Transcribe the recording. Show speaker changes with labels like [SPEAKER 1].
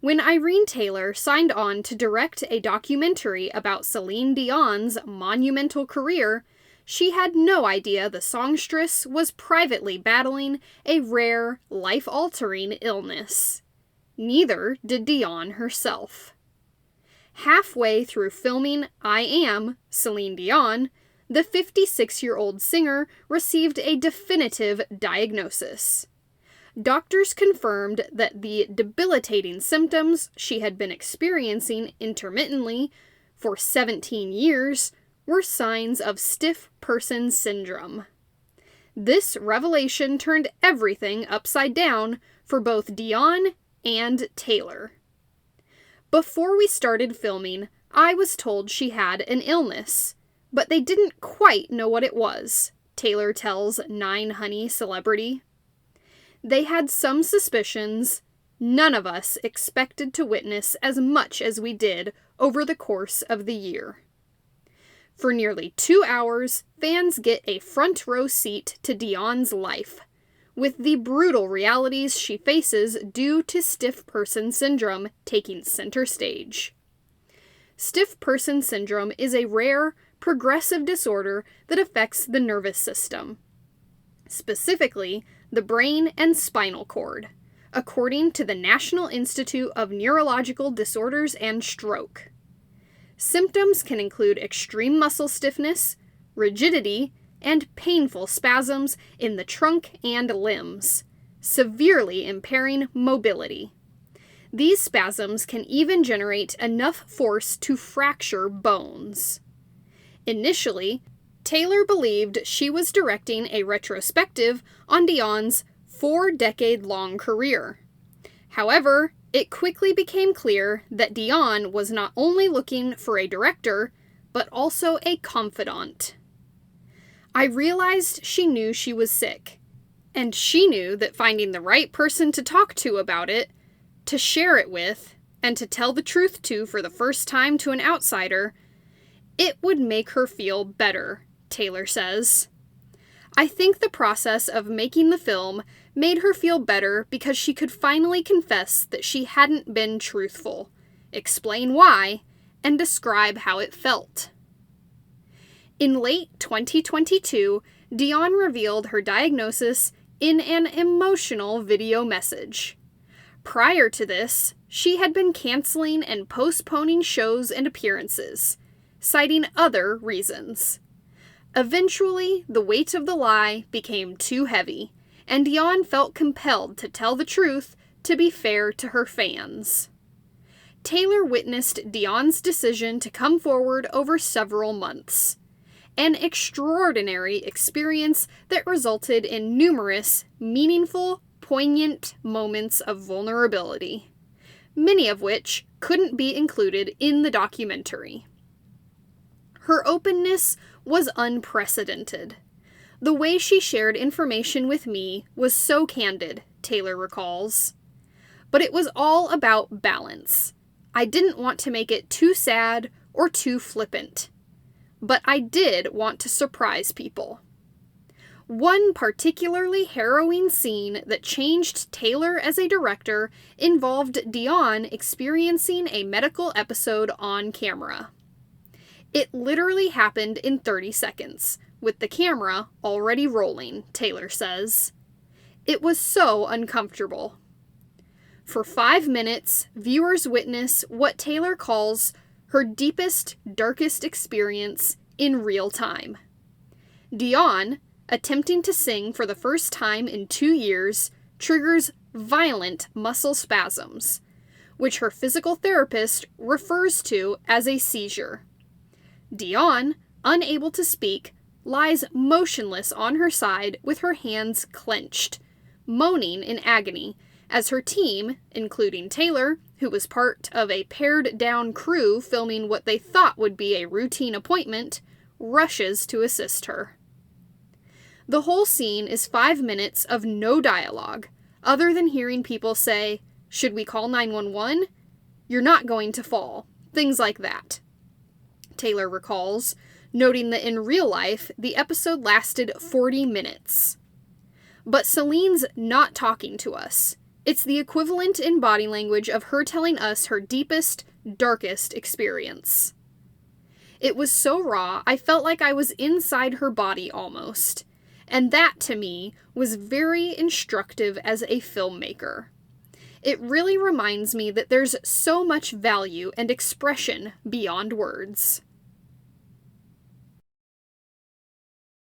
[SPEAKER 1] When Irene Taylor signed on to direct a documentary about Céline Dion's monumental career, she had no idea the songstress was privately battling a rare, life-altering illness. Neither did Dion herself. Halfway through filming I Am, Céline Dion, the 56-year-old singer received a definitive diagnosis. Doctors confirmed that the debilitating symptoms she had been experiencing intermittently for 17 years were signs of stiff person syndrome. This revelation turned everything upside down for both Dion and Taylor. Before we started filming, I was told she had an illness, but they didn't quite know what it was, Taylor tells 9honey Celebrity. They had some suspicions. None of us expected to witness as much as we did over the course of the year. For nearly 2 hours, fans get a front row seat to Dion's life, with the brutal realities she faces due to stiff person syndrome taking center stage. Stiff person syndrome is a rare, progressive disorder that affects the nervous system, specifically the brain and spinal cord, according to the National Institute of Neurological Disorders and Stroke. Symptoms can include extreme muscle stiffness, rigidity, and painful spasms in the trunk and limbs, severely impairing mobility. These spasms can even generate enough force to fracture bones. Initially, Taylor believed she was directing a retrospective on Dion's 4-decade-long career. However, it quickly became clear that Dion was not only looking for a director, but also a confidant. I realized she knew she was sick, and she knew that finding the right person to talk to about it, to share it with, and to tell the truth to for the first time to an outsider, it would make her feel better, Taylor says. I think the process of making the film made her feel better because she could finally confess that she hadn't been truthful, explain why, and describe how it felt. In late 2022, Dion revealed her diagnosis in an emotional video message. Prior to this, she had been canceling and postponing shows and appearances, citing other reasons. Eventually, the weight of the lie became too heavy, and Dion felt compelled to tell the truth to be fair to her fans. Taylor witnessed Dion's decision to come forward over several months. An extraordinary experience that resulted in numerous, meaningful, poignant moments of vulnerability, many of which couldn't be included in the documentary. Her openness was unprecedented. The way she shared information with me was so candid, Taylor recalls. But it was all about balance. I didn't want to make it too sad or too flippant. But I did want to surprise people. One particularly harrowing scene that changed Taylor as a director involved Dion experiencing a medical episode on camera. It literally happened in 30 seconds, with the camera already rolling, Taylor says. It was so uncomfortable. For 5 minutes, viewers witness what Taylor calls her deepest, darkest experience in real time. Dion, attempting to sing for the first time in 2 years, triggers violent muscle spasms, which her physical therapist refers to as a seizure. Dion, unable to speak, lies motionless on her side with her hands clenched, moaning in agony, as her team, including Taylor, who was part of a pared-down crew filming what they thought would be a routine appointment, rushes to assist her. The whole scene is 5 minutes of no dialogue, other than hearing people say, "Should we call 911? You're not going to fall." Things like that. Taylor recalls, noting that in real life, the episode lasted 40 minutes. But Celine's not talking to us. It's the equivalent in body language of her telling us her deepest, darkest experience. It was so raw, I felt like I was inside her body almost. And that, to me, was very instructive as a filmmaker. It really reminds me that there's so much value and expression beyond words.